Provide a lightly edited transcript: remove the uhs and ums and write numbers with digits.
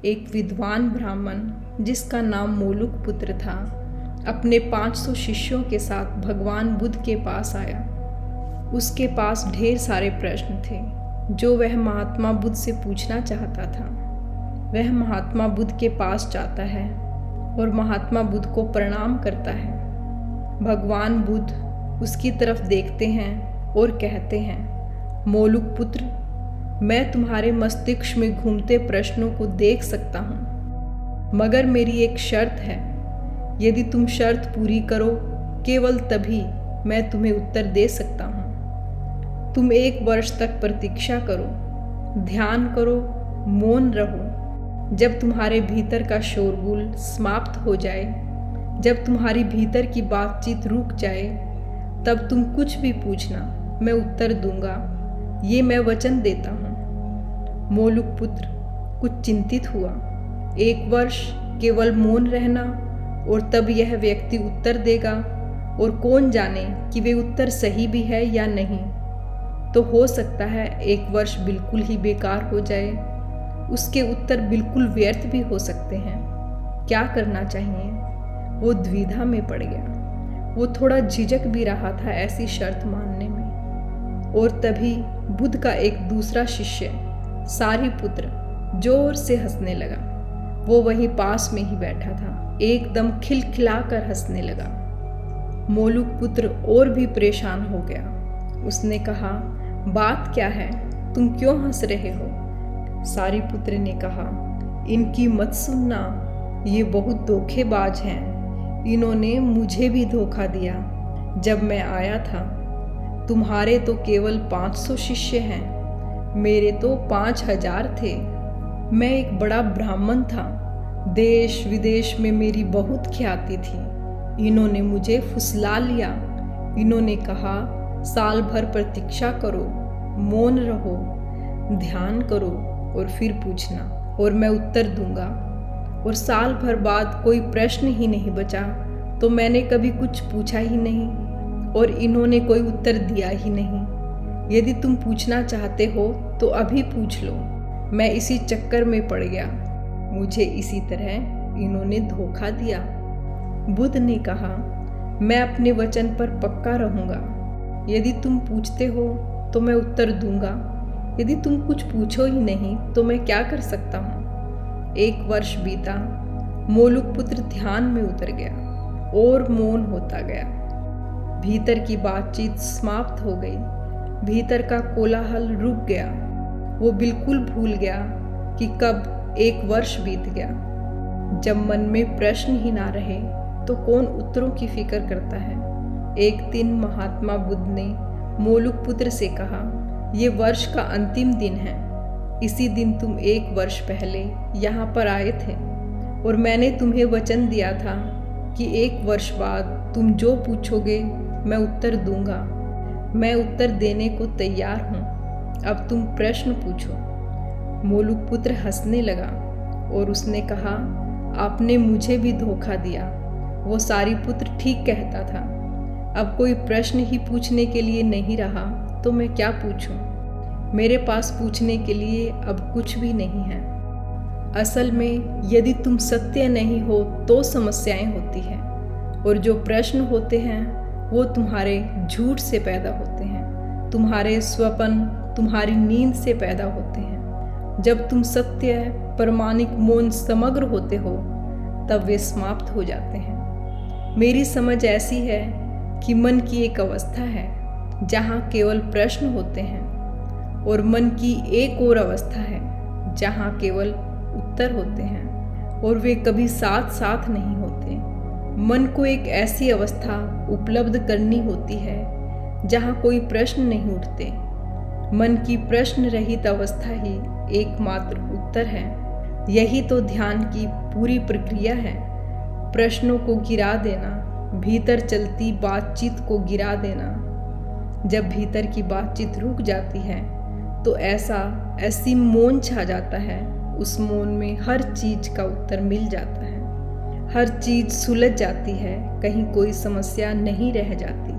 एक विद्वान ब्राह्मण जिसका नाम मोलुक पुत्र था अपने 500 शिष्यों के साथ भगवान बुद्ध के पास आया। उसके पास ढेर सारे प्रश्न थे जो वह महात्मा बुद्ध से पूछना चाहता था। वह महात्मा बुद्ध के पास जाता है और महात्मा बुद्ध को प्रणाम करता है। भगवान बुद्ध उसकी तरफ देखते हैं और कहते हैं, मोलुक पुत्र, मैं तुम्हारे मस्तिष्क में घूमते प्रश्नों को देख सकता हूँ, मगर मेरी एक शर्त है। यदि तुम शर्त पूरी करो, केवल तभी मैं तुम्हें उत्तर दे सकता हूँ। तुम 1 वर्ष तक प्रतीक्षा करो, ध्यान करो, मौन रहो। जब तुम्हारे भीतर का शोरगुल समाप्त हो जाए, जब तुम्हारी भीतर की बातचीत रुक जाए, तब तुम कुछ भी पूछना, मैं उत्तर दूंगा। ये मैं वचन देता हूँ। मोलुक पुत्र कुछ चिंतित हुआ। 1 वर्ष केवल मौन रहना और तब यह व्यक्ति उत्तर देगा, और कौन जाने कि वे उत्तर सही भी है या नहीं। तो हो सकता है 1 वर्ष बिल्कुल ही बेकार हो जाए, उसके उत्तर बिल्कुल व्यर्थ भी हो सकते हैं। क्या करना चाहिए? वो द्विधा में पड़ गया। वो थोड़ा झिझक भी रहा था ऐसी शर्त मानने में। और तभी बुद्ध का एक दूसरा शिष्य सारिपुत्र जोर से हंसने लगा। वो वहीं पास में ही बैठा था, एकदम खिलखिलाकर हंसने लगा। मोलुक पुत्र और भी परेशान हो गया। उसने कहा, बात क्या है? तुम क्यों हंस रहे हो? सारिपुत्र ने कहा, इनकी मत सुनना, ये बहुत धोखेबाज हैं। इन्होंने मुझे भी धोखा दिया जब मैं आया था। तुम्हारे तो केवल 500 शिष्य हैं, मेरे तो 5000 थे। मैं एक बड़ा ब्राह्मण था, देश विदेश में मेरी बहुत ख्याति थी। इन्होंने मुझे फुसला लिया। इन्होंने कहा, साल भर प्रतीक्षा करो, मौन रहो, ध्यान करो और फिर पूछना और मैं उत्तर दूंगा। और साल भर बाद कोई प्रश्न ही नहीं बचा तो मैंने कभी कुछ पूछा ही नहीं और इन्होंने कोई उत्तर दिया ही नहीं। यदि तुम पूछना चाहते हो तो अभी पूछ लो। मैं इसी चक्कर में पड़ गया। मुझे इसी तरह इन्होंने धोखा दिया। बुद्ध ने कहा, मैं अपने वचन पर पक्का रहूंगा। यदि तुम पूछते हो तो मैं उत्तर दूंगा। यदि तुम कुछ पूछो ही नहीं तो मैं क्या कर सकता हूँ? 1 वर्ष बीता। मोलुक पुत्र ध्यान में उतर गया और मौन होता गया। भीतर की बातचीत समाप्त हो गई। भीतर का कोलाहल रुक गया। वो बिल्कुल भूल गया कि कब 1 वर्ष बीत गया। जब मन में प्रश्न ही ना रहे तो कौन उत्तरों की फिक्र करता है? एक दिन महात्मा बुद्ध ने मोलुक पुत्र से कहा, ये वर्ष का अंतिम दिन है। इसी दिन तुम 1 वर्ष पहले यहाँ पर आए थे और मैंने तुम्हें वचन दिया था कि 1 वर्ष बाद तुम जो पूछोगे मैं उत्तर दूंगा। मैं उत्तर देने को तैयार हूँ। अब तुम प्रश्न पूछो। मोलुक पुत्र हंसने लगा और उसने कहा, आपने मुझे भी धोखा दिया। वो सारिपुत्र ठीक कहता था। अब कोई प्रश्न ही पूछने के लिए नहीं रहा तो मैं क्या पूछूं? मेरे पास पूछने के लिए अब कुछ भी नहीं है। असल में यदि तुम सत्य नहीं हो तो समस्याएं होती हैं, और जो प्रश्न होते हैं वो तुम्हारे झूठ से पैदा होते हैं, तुम्हारे स्वप्न, तुम्हारी नींद से पैदा होते हैं। जब तुम सत्य, प्रामाणिक, मौन, समग्र होते हो तब वे समाप्त हो जाते हैं। मेरी समझ ऐसी है कि मन की एक अवस्था है जहाँ केवल प्रश्न होते हैं, और मन की एक और अवस्था है जहाँ केवल उत्तर होते हैं, और वे कभी साथ साथ नहीं होते। मन को एक ऐसी अवस्था उपलब्ध करनी होती है जहाँ कोई प्रश्न नहीं उठते। मन की प्रश्न रहित अवस्था ही एकमात्र उत्तर है। यही तो ध्यान की पूरी प्रक्रिया है। प्रश्नों को गिरा देना, भीतर चलती बातचीत को गिरा देना। जब भीतर की बातचीत रुक जाती है तो ऐसी मौन छा जाता है। उस मौन में हर चीज का उत्तर मिल जाता है। हर चीज सुलझ जाती है, कहीं कोई समस्या नहीं रह जाती।